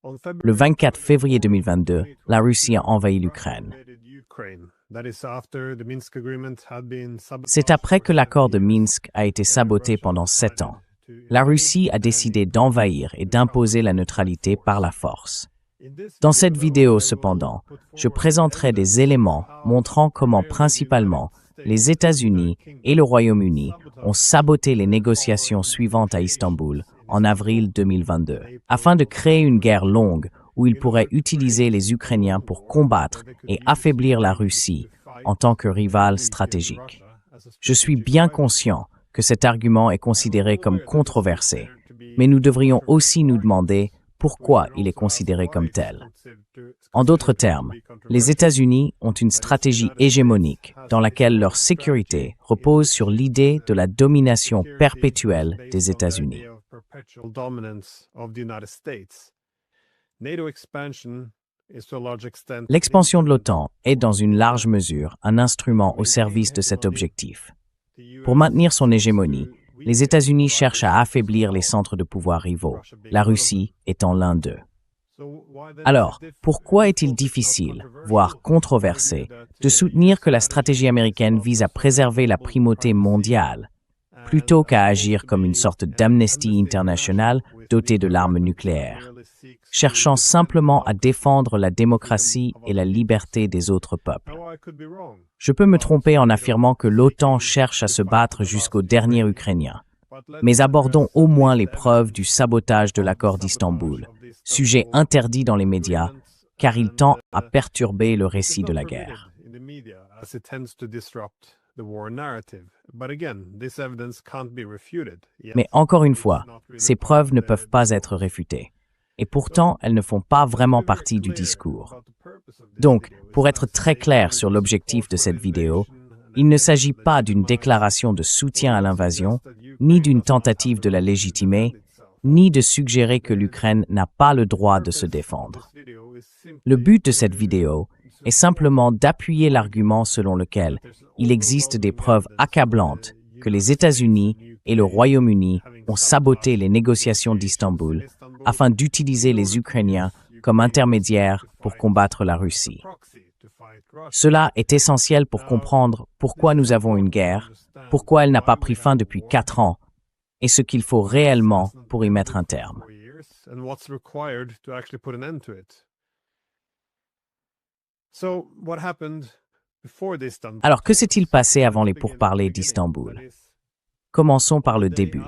Le 24 février 2022, la Russie a envahi l'Ukraine. C'est après que l'accord de Minsk a été saboté pendant 7 ans. La Russie a décidé d'envahir et d'imposer la neutralité par la force. Dans cette vidéo, cependant, je présenterai des éléments montrant comment principalement les États-Unis et le Royaume-Uni ont saboté les négociations suivantes à Istanbul en avril 2022, afin de créer une guerre longue où ils pourraient utiliser les Ukrainiens pour combattre et affaiblir la Russie en tant que rival stratégique. Je suis bien conscient que cet argument est considéré comme controversé, mais nous devrions aussi nous demander pourquoi il est considéré comme tel. En d'autres termes, les États-Unis ont une stratégie hégémonique dans laquelle leur sécurité repose sur l'idée de la domination perpétuelle des États-Unis. L'expansion de l'OTAN est dans une large mesure un instrument au service de cet objectif. Pour maintenir son hégémonie, les États-Unis cherchent à affaiblir les centres de pouvoir rivaux, la Russie étant l'un d'eux. Alors, pourquoi est-il difficile, voire controversé, de soutenir que la stratégie américaine vise à préserver la primauté mondiale, plutôt qu'à agir comme une sorte d'amnesty internationale dotée de l'arme nucléaire, cherchant simplement à défendre la démocratie et la liberté des autres peuples? Je peux me tromper en affirmant que l'OTAN cherche à se battre jusqu'au dernier Ukrainien, mais abordons au moins les preuves du sabotage de l'accord d'Istanbul, sujet interdit dans les médias, car il tend à perturber le récit de la guerre. Mais encore une fois, ces preuves ne peuvent pas être réfutées. Et pourtant, elles ne font pas vraiment partie du discours. Donc, pour être très clair sur l'objectif de cette vidéo, il ne s'agit pas d'une déclaration de soutien à l'invasion, ni d'une tentative de la légitimer, ni de suggérer que l'Ukraine n'a pas le droit de se défendre. Le but de cette vidéo est simplement d'appuyer l'argument selon lequel il existe des preuves accablantes que les États-Unis et le Royaume-Uni ont saboté les négociations d'Istanbul afin d'utiliser les Ukrainiens comme intermédiaires pour combattre la Russie. Cela est essentiel pour comprendre pourquoi nous avons une guerre, pourquoi elle n'a pas pris fin depuis 4 ans, et ce qu'il faut réellement pour y mettre un terme. Alors, que s'est-il passé avant les pourparlers d'Istanbul? Commençons par le début.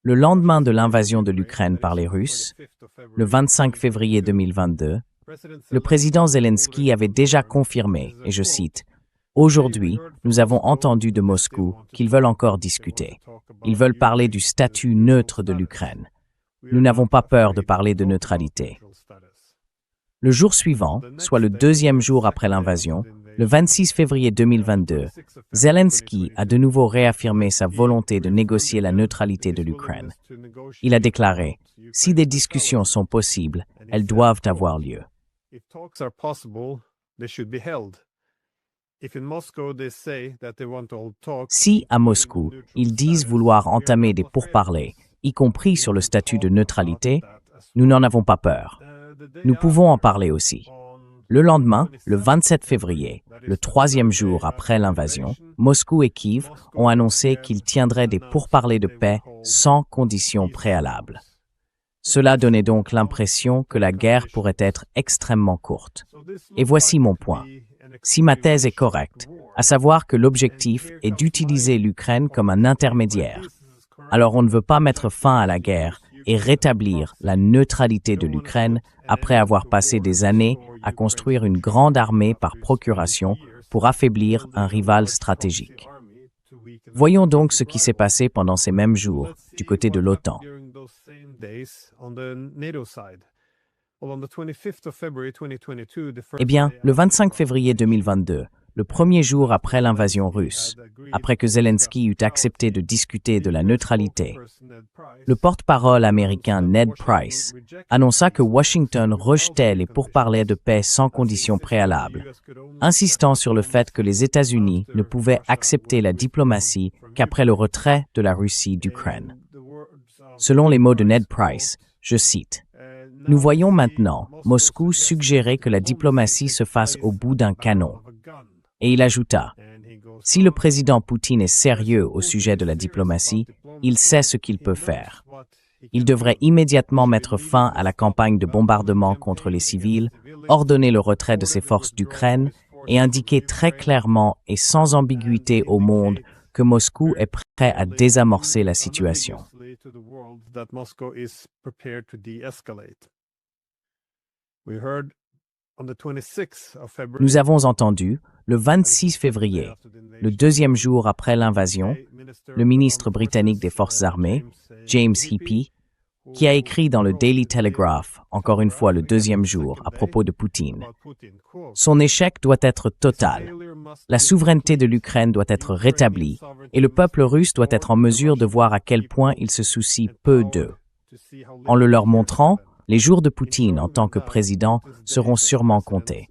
Le lendemain de l'invasion de l'Ukraine par les Russes, le 25 février 2022, le président Zelensky avait déjà confirmé, et je cite, « Aujourd'hui, nous avons entendu de Moscou qu'ils veulent encore discuter. Ils veulent parler du statut neutre de l'Ukraine. Nous n'avons pas peur de parler de neutralité. » Le jour suivant, soit le 2e jour après l'invasion, le 26 février 2022, Zelensky a de nouveau réaffirmé sa volonté de négocier la neutralité de l'Ukraine. Il a déclaré « Si des discussions sont possibles, elles doivent avoir lieu. » Si, à Moscou, ils disent vouloir entamer des pourparlers, y compris sur le statut de neutralité, nous n'en avons pas peur. Nous pouvons en parler aussi. Le lendemain, le 27 février, le 3e jour après l'invasion, Moscou et Kiev ont annoncé qu'ils tiendraient des pourparlers de paix sans conditions préalables. Cela donnait donc l'impression que la guerre pourrait être extrêmement courte. Et voici mon point. Si ma thèse est correcte, à savoir que l'objectif est d'utiliser l'Ukraine comme un intermédiaire, alors on ne veut pas mettre fin à la guerre et rétablir la neutralité de l'Ukraine après avoir passé des années à construire une grande armée par procuration pour affaiblir un rival stratégique. Voyons donc ce qui s'est passé pendant ces mêmes jours du côté de l'OTAN. Eh bien, le 25 février 2022, le premier jour après l'invasion russe, après que Zelensky eut accepté de discuter de la neutralité, le porte-parole américain Ned Price annonça que Washington rejetait les pourparlers de paix sans conditions préalables, insistant sur le fait que les États-Unis ne pouvaient accepter la diplomatie qu'après le retrait de la Russie d'Ukraine. Selon les mots de Ned Price, je cite, « Nous voyons maintenant Moscou suggérer que la diplomatie se fasse au bout d'un canon. Et il ajouta, « Si le président Poutine est sérieux au sujet de la diplomatie, il sait ce qu'il peut faire. Il devrait immédiatement mettre fin à la campagne de bombardement contre les civils, ordonner le retrait de ses forces d'Ukraine et indiquer très clairement et sans ambiguïté au monde que Moscou est prêt à désamorcer la situation. » Nous avons entendu, le 26 février, le deuxième jour après l'invasion, le ministre britannique des Forces armées, James Heappey, qui a écrit dans le Daily Telegraph, encore une fois le deuxième jour, à propos de Poutine. Son échec doit être total. La souveraineté de l'Ukraine doit être rétablie et le peuple russe doit être en mesure de voir à quel point il se soucie peu d'eux. En le leur montrant, les jours de Poutine en tant que président seront sûrement comptés.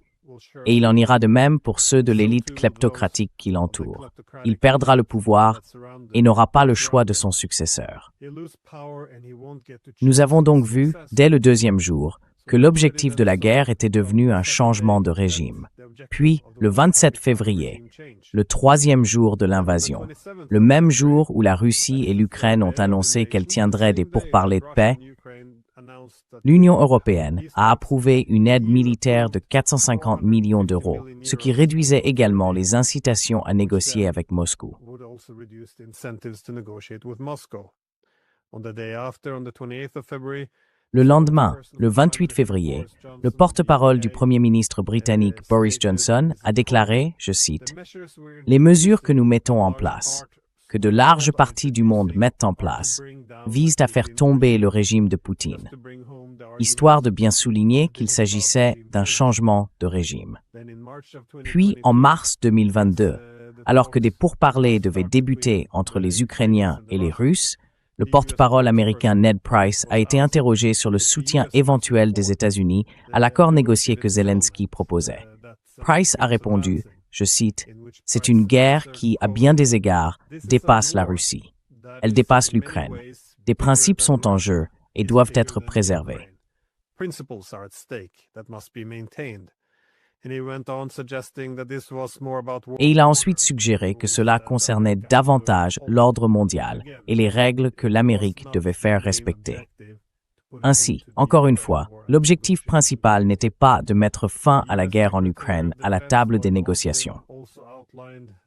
Et il en ira de même pour ceux de l'élite kleptocratique qui l'entoure. Il perdra le pouvoir et n'aura pas le choix de son successeur. Nous avons donc vu, dès le deuxième jour, que l'objectif de la guerre était devenu un changement de régime. Puis, le 27 février, le troisième jour de l'invasion, le même jour où la Russie et l'Ukraine ont annoncé qu'elles tiendraient des pourparlers de paix, l'Union européenne a approuvé une aide militaire de 450 millions d'euros, ce qui réduisait également les incitations à négocier avec Moscou. Le lendemain, le 28 février, le porte-parole du Premier ministre britannique Boris Johnson a déclaré, je cite, « Les mesures que nous mettons en place, que de larges parties du monde mettent en place, visent à faire tomber le régime de Poutine, histoire de bien souligner qu'il s'agissait d'un changement de régime. » Puis, en mars 2022, alors que des pourparlers devaient débuter entre les Ukrainiens et les Russes, le porte-parole américain Ned Price a été interrogé sur le soutien éventuel des États-Unis à l'accord négocié que Zelensky proposait. Price a répondu, je cite, « C'est une guerre qui, à bien des égards, dépasse la Russie. Elle dépasse l'Ukraine. Des principes sont en jeu et doivent être préservés. » Et il a ensuite suggéré que cela concernait davantage l'ordre mondial et les règles que l'Amérique devait faire respecter. Ainsi, encore une fois, l'objectif principal n'était pas de mettre fin à la guerre en Ukraine à la table des négociations.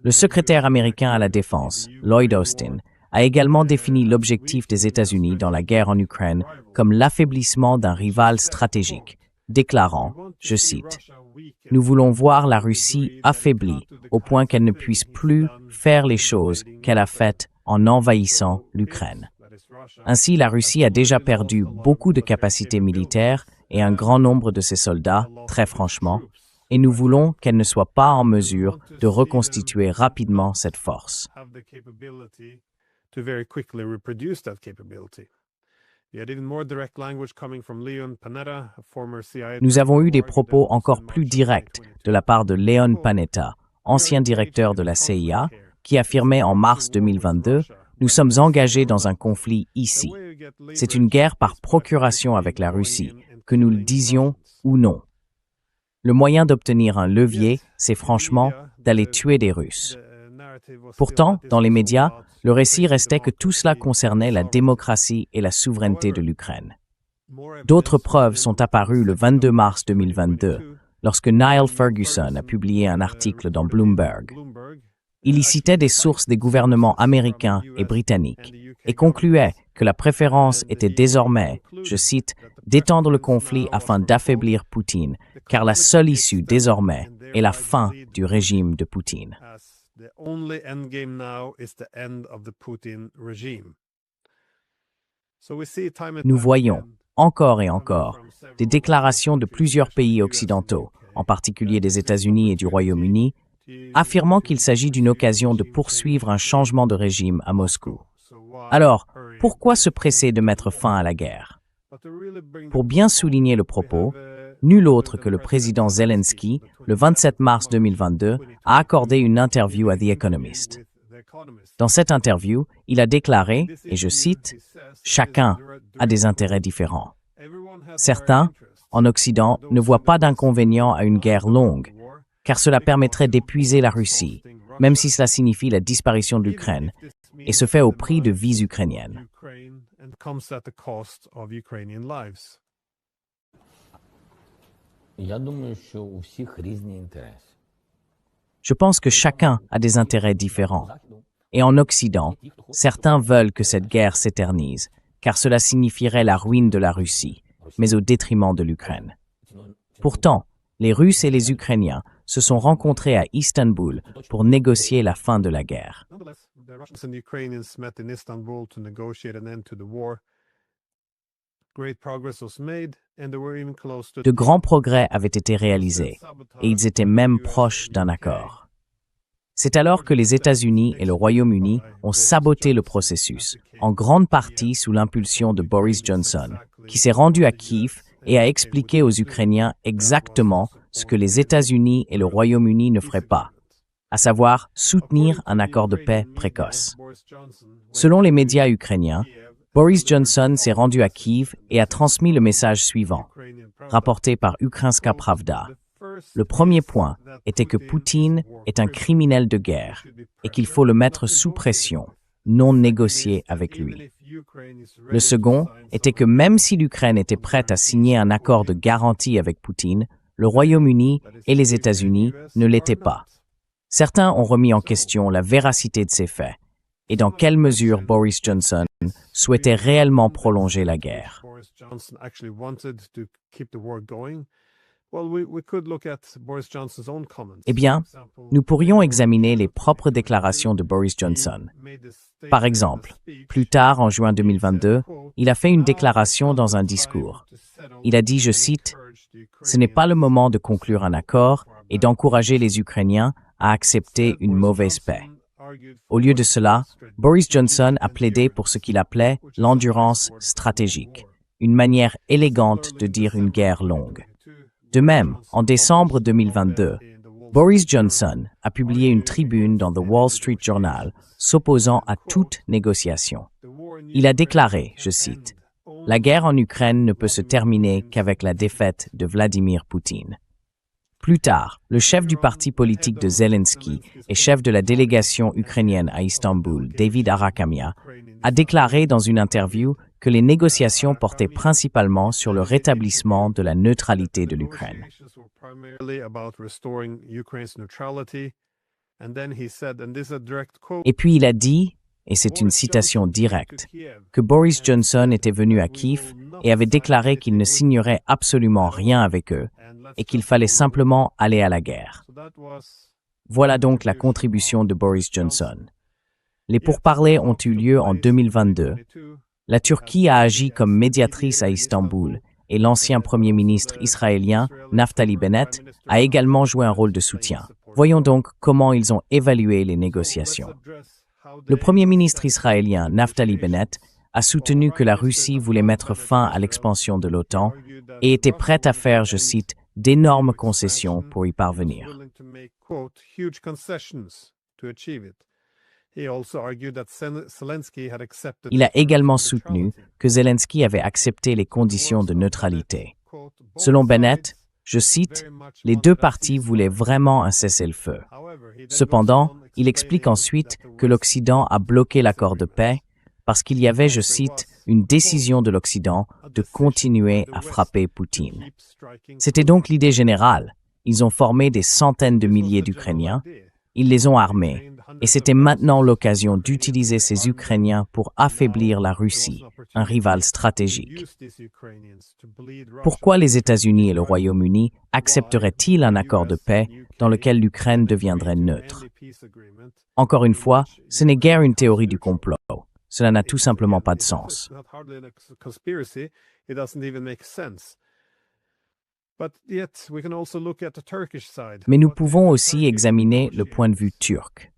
Le secrétaire américain à la Défense, Lloyd Austin, a également défini l'objectif des États-Unis dans la guerre en Ukraine comme l'affaiblissement d'un rival stratégique, déclarant, je cite, « Nous voulons voir la Russie affaiblie au point qu'elle ne puisse plus faire les choses qu'elle a faites en envahissant l'Ukraine. » Ainsi, la Russie a déjà perdu beaucoup de capacités militaires et un grand nombre de ses soldats, très franchement, et nous voulons qu'elle ne soit pas en mesure de reconstituer rapidement cette force. Nous avons eu des propos encore plus directs de la part de Leon Panetta, ancien directeur de la CIA, qui affirmait en mars 2022 « Nous sommes engagés dans un conflit ici. C'est une guerre par procuration avec la Russie, que nous le disions ou non. Le moyen d'obtenir un levier, c'est franchement d'aller tuer des Russes. » Pourtant, dans les médias, le récit restait que tout cela concernait la démocratie et la souveraineté de l'Ukraine. D'autres preuves sont apparues le 22 mars 2022, lorsque Niall Ferguson a publié un article dans Bloomberg. Il y citait des sources des gouvernements américains et britanniques et concluait que la préférence était désormais, je cite, « d'étendre le conflit afin d'affaiblir Poutine, car la seule issue désormais est la fin du régime de Poutine. » Nous voyons, encore et encore, des déclarations de plusieurs pays occidentaux, en particulier des États-Unis et du Royaume-Uni, affirmant qu'il s'agit d'une occasion de poursuivre un changement de régime à Moscou. Alors, pourquoi se presser de mettre fin à la guerre? Pour bien souligner le propos, nul autre que le président Zelensky, le 27 mars 2022, a accordé une interview à The Economist. Dans cette interview, il a déclaré, et je cite, « Chacun a des intérêts différents. Certains, en Occident, ne voient pas d'inconvénient à une guerre longue, car cela permettrait d'épuiser la Russie, même si cela signifie la disparition de l'Ukraine, et se fait au prix de vies ukrainiennes. Je pense que chacun a des intérêts différents. Et en Occident, certains veulent que cette guerre s'éternise, car cela signifierait la ruine de la Russie, mais au détriment de l'Ukraine. Pourtant, les Russes et les Ukrainiens se sont rencontrés à Istanbul pour négocier la fin de la guerre. De grands progrès avaient été réalisés, et ils étaient même proches d'un accord. C'est alors que les États-Unis et le Royaume-Uni ont saboté le processus, en grande partie sous l'impulsion de Boris Johnson, qui s'est rendu à Kiev et a expliqué aux Ukrainiens exactement ce que les États-Unis et le Royaume-Uni ne feraient pas, à savoir soutenir un accord de paix précoce. Selon les médias ukrainiens, Boris Johnson s'est rendu à Kiev et a transmis le message suivant, rapporté par Ukrainska Pravda. Le premier point était que Poutine est un criminel de guerre et qu'il faut le mettre sous pression, non négocier avec lui. Le second était que même si l'Ukraine était prête à signer un accord de garantie avec Poutine, le Royaume-Uni et les États-Unis ne l'étaient pas. Certains ont remis en question la véracité de ces faits et dans quelle mesure Boris Johnson souhaitait réellement prolonger la guerre. Eh bien, nous pourrions examiner les propres déclarations de Boris Johnson. Par exemple, plus tard, en juin 2022, il a fait une déclaration dans un discours. Il a dit, je cite, « Ce n'est pas le moment de conclure un accord et d'encourager les Ukrainiens à accepter une mauvaise paix. » Au lieu de cela, Boris Johnson a plaidé pour ce qu'il appelait l'endurance stratégique, une manière élégante de dire une guerre longue. De même, en décembre 2022, Boris Johnson a publié une tribune dans The Wall Street Journal s'opposant à toute négociation. Il a déclaré, je cite, « La guerre en Ukraine ne peut se terminer qu'avec la défaite de Vladimir Poutine. » Plus tard, le chef du parti politique de Zelensky et chef de la délégation ukrainienne à Istanbul, David Arakamia, a déclaré dans une interview que les négociations portaient principalement sur le rétablissement de la neutralité de l'Ukraine. Et puis il a dit, et c'est une citation directe, que Boris Johnson était venu à Kiev et avait déclaré qu'il ne signerait absolument rien avec eux et qu'il fallait simplement aller à la guerre. Voilà donc la contribution de Boris Johnson. Les pourparlers ont eu lieu en 2022. La Turquie a agi comme médiatrice à Istanbul et l'ancien Premier ministre israélien, Naftali Bennett, a également joué un rôle de soutien. Voyons donc comment ils ont évalué les négociations. Le Premier ministre israélien, Naftali Bennett, a soutenu que la Russie voulait mettre fin à l'expansion de l'OTAN et était prête à faire, je cite, d'énormes concessions pour y parvenir. Il a également soutenu que Zelensky avait accepté les conditions de neutralité. Selon Bennett, je cite, « Les deux parties voulaient vraiment un cessez-le-feu. » Cependant, il explique ensuite que l'Occident a bloqué l'accord de paix parce qu'il y avait, je cite, « une décision de l'Occident de continuer à frapper Poutine. » C'était donc l'idée générale. Ils ont formé des centaines de milliers d'Ukrainiens, ils les ont armés, et c'était maintenant l'occasion d'utiliser ces Ukrainiens pour affaiblir la Russie, un rival stratégique. Pourquoi les États-Unis et le Royaume-Uni accepteraient-ils un accord de paix dans lequel l'Ukraine deviendrait neutre? Encore une fois, ce n'est guère une théorie du complot. Cela n'a tout simplement pas de sens. Mais nous pouvons aussi examiner le point de vue turc.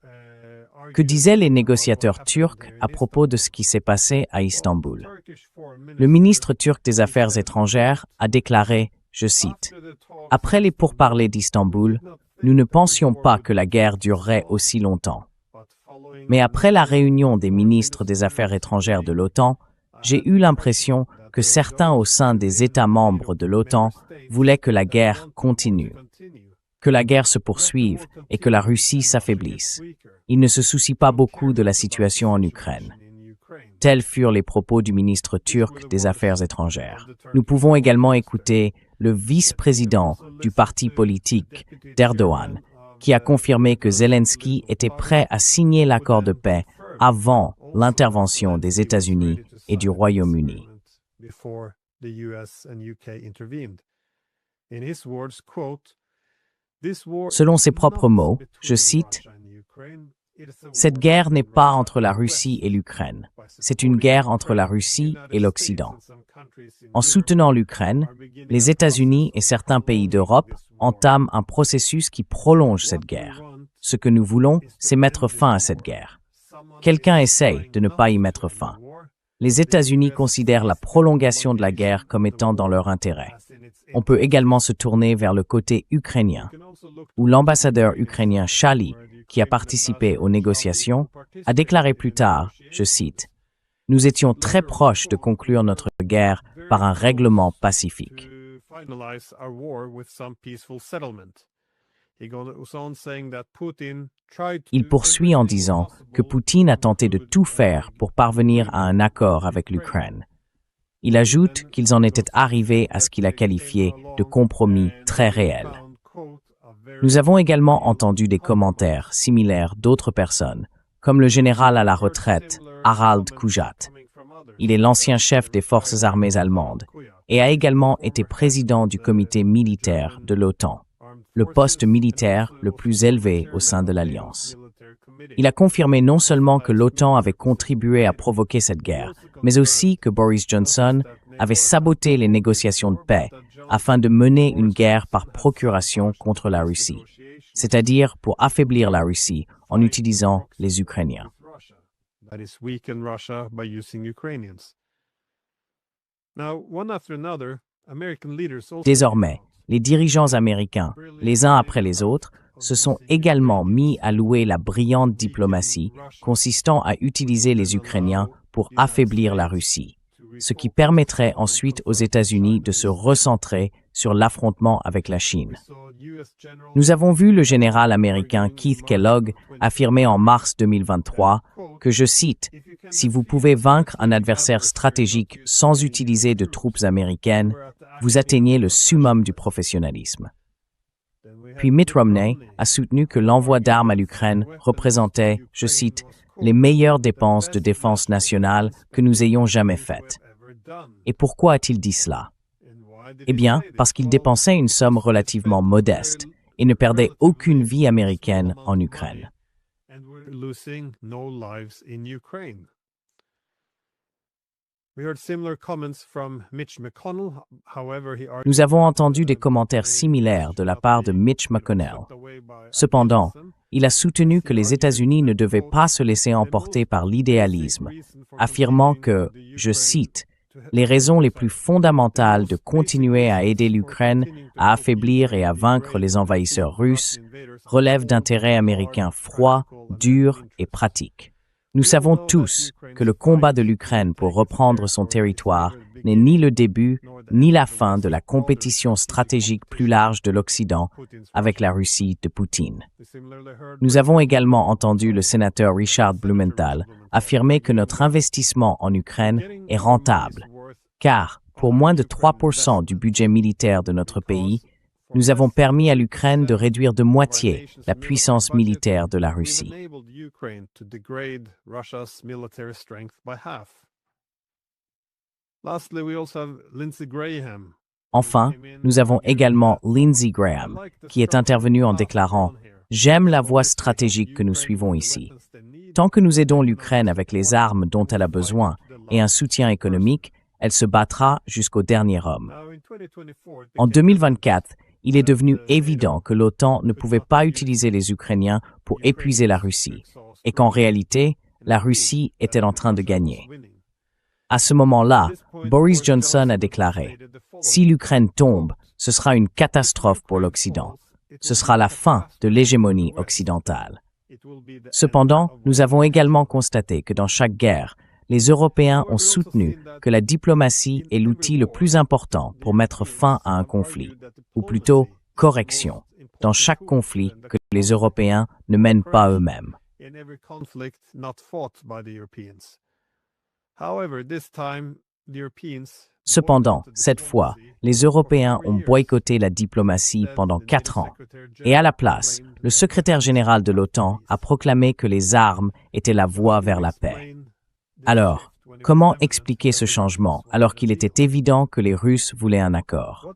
Que disaient les négociateurs turcs à propos de ce qui s'est passé à Istanbul? Le ministre turc des Affaires étrangères a déclaré, je cite, « Après les pourparlers d'Istanbul, nous ne pensions pas que la guerre durerait aussi longtemps. Mais après la réunion des ministres des Affaires étrangères de l'OTAN, j'ai eu l'impression que certains au sein des États membres de l'OTAN voulaient que la guerre continue, que la guerre se poursuive et que la Russie s'affaiblisse. Ils ne se soucient pas beaucoup de la situation en Ukraine. Tels furent les propos du ministre turc des Affaires étrangères. Nous pouvons également écouter le vice-président du parti politique d'Erdogan, qui a confirmé que Zelensky était prêt à signer l'accord de paix avant l'intervention des États-Unis et du Royaume-Uni. Selon ses propres mots, je cite, « Cette guerre n'est pas entre la Russie et l'Ukraine, c'est une guerre entre la Russie et l'Occident. En soutenant l'Ukraine, les États-Unis et certains pays d'Europe entament un processus qui prolonge cette guerre. Ce que nous voulons, c'est mettre fin à cette guerre. Quelqu'un essaye de ne pas y mettre fin. Les États-Unis considèrent la prolongation de la guerre comme étant dans leur intérêt. On peut également se tourner vers le côté ukrainien, où l'ambassadeur ukrainien Shali, qui a participé aux négociations, a déclaré plus tard, je cite, « Nous étions très proches de conclure notre guerre par un règlement pacifique. » Il poursuit en disant que Poutine a tenté de tout faire pour parvenir à un accord avec l'Ukraine. Il ajoute qu'ils en étaient arrivés à ce qu'il a qualifié de compromis très réel. Nous avons également entendu des commentaires similaires d'autres personnes, comme le général à la retraite Harald Kujat. Il est l'ancien chef des forces armées allemandes et a également été président du comité militaire de l'OTAN, le poste militaire le plus élevé au sein de l'Alliance. Il a confirmé non seulement que l'OTAN avait contribué à provoquer cette guerre, mais aussi que Boris Johnson avait saboté les négociations de paix afin de mener une guerre par procuration contre la Russie, c'est-à-dire pour affaiblir la Russie en utilisant les Ukrainiens. Désormais, les dirigeants américains, les uns après les autres, se sont également mis à louer la brillante diplomatie consistant à utiliser les Ukrainiens pour affaiblir la Russie, ce qui permettrait ensuite aux États-Unis de se recentrer sur l'affrontement avec la Chine. Nous avons vu le général américain Keith Kellogg affirmer en mars 2023 que, je cite, « Si vous pouvez vaincre un adversaire stratégique sans utiliser de troupes américaines, vous atteignez le summum du professionnalisme. » Puis Mitt Romney a soutenu que l'envoi d'armes à l'Ukraine représentait, je cite, « les meilleures dépenses de défense nationale que nous ayons jamais faites. » Et pourquoi a-t-il dit cela? Eh bien, parce qu'il dépensait une somme relativement modeste et ne perdait aucune vie américaine en Ukraine. Nous avons entendu des commentaires similaires de la part de Mitch McConnell. Cependant, il a soutenu que les États-Unis ne devaient pas se laisser emporter par l'idéalisme, affirmant que, je cite, « Les raisons les plus fondamentales de continuer à aider l'Ukraine à affaiblir et à vaincre les envahisseurs russes relèvent d'intérêts américains froids, durs et pratiques. Nous savons tous que le combat de l'Ukraine pour reprendre son territoire n'est ni le début ni la fin de la compétition stratégique plus large de l'Occident avec la Russie de Poutine. » Nous avons également entendu le sénateur Richard Blumenthal affirmer que notre investissement en Ukraine est rentable, car, pour moins de 3% du budget militaire de notre pays, nous avons permis à l'Ukraine de réduire de moitié la puissance militaire de la Russie. Enfin, nous avons également Lindsey Graham, qui est intervenu en déclarant « J'aime la voie stratégique que nous suivons ici. Tant que nous aidons l'Ukraine avec les armes dont elle a besoin et un soutien économique, elle se battra jusqu'au dernier homme. » En 2024, il est devenu évident que l'OTAN ne pouvait pas utiliser les Ukrainiens pour épuiser la Russie, et qu'en réalité, la Russie était en train de gagner. À ce moment-là, Boris Johnson a déclaré « Si l'Ukraine tombe, ce sera une catastrophe pour l'Occident. Ce sera la fin de l'hégémonie occidentale. » Cependant, nous avons également constaté que dans chaque guerre, les Européens ont soutenu que la diplomatie est l'outil le plus important pour mettre fin à un conflit, ou plutôt correction, dans chaque conflit que les Européens ne mènent pas eux-mêmes. Cependant, cette fois, les Européens ont boycotté la diplomatie pendant 4 ans, et à la place, le secrétaire général de l'OTAN a proclamé que les armes étaient la voie vers la paix. Alors, comment expliquer ce changement alors qu'il était évident que les Russes voulaient un accord?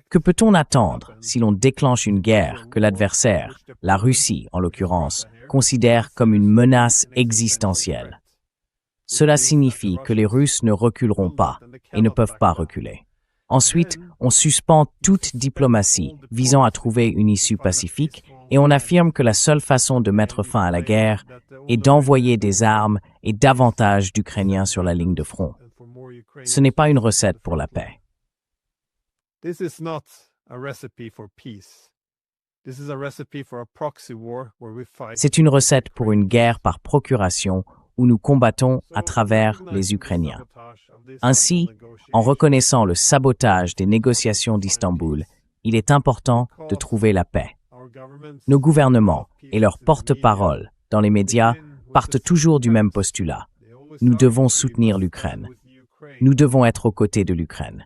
Que peut-on attendre si l'on déclenche une guerre que l'adversaire, la Russie en l'occurrence, considère comme une menace existentielle? Cela signifie que les Russes ne reculeront pas et ne peuvent pas reculer. Ensuite, on suspend toute diplomatie visant à trouver une issue pacifique et on affirme que la seule façon de mettre fin à la guerre est d'envoyer des armes et davantage d'Ukrainiens sur la ligne de front. Ce n'est pas une recette pour la paix. C'est une recette pour une guerre par procuration où nous combattons à travers les Ukrainiens. Ainsi, en reconnaissant le sabotage des négociations d'Istanbul, il est important de trouver la paix. Nos gouvernements et leurs porte-parole dans les médias partent toujours du même postulat. Nous devons soutenir l'Ukraine. Nous devons être aux côtés de l'Ukraine.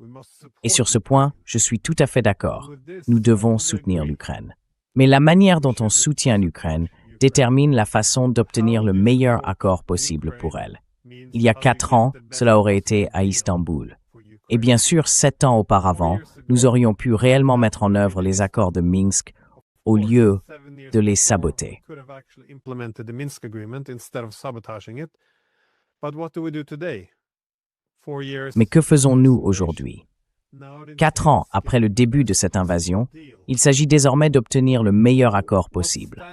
Et sur ce point, je suis tout à fait d'accord. Nous devons soutenir l'Ukraine. Mais la manière dont on soutient l'Ukraine détermine la façon d'obtenir le meilleur accord possible pour elle. Il y a 4 ans, cela aurait été à Istanbul. Et bien sûr, 7 ans auparavant, nous aurions pu réellement mettre en œuvre les accords de Minsk au lieu de les saboter. Mais que faisons-nous aujourd'hui? 4 ans après le début de cette invasion, il s'agit désormais d'obtenir le meilleur accord possible.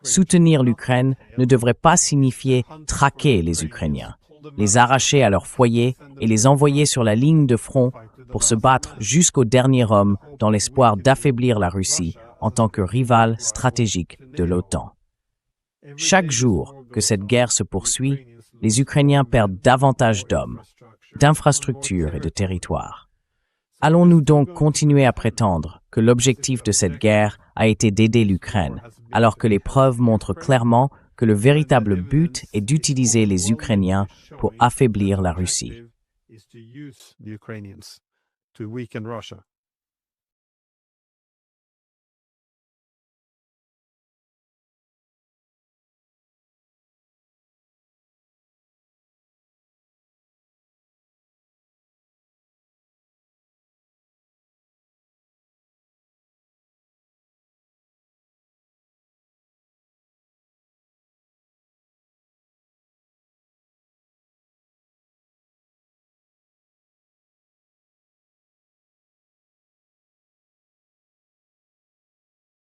Soutenir l'Ukraine ne devrait pas signifier traquer les Ukrainiens, les arracher à leur foyer et les envoyer sur la ligne de front pour se battre jusqu'au dernier homme dans l'espoir d'affaiblir la Russie en tant que rival stratégique de l'OTAN. Chaque jour que cette guerre se poursuit, les Ukrainiens perdent davantage d'hommes, d'infrastructures et de territoires. Allons-nous donc continuer à prétendre que l'objectif de cette guerre a été d'aider l'Ukraine, alors que les preuves montrent clairement que le véritable but est d'utiliser les Ukrainiens pour affaiblir la Russie?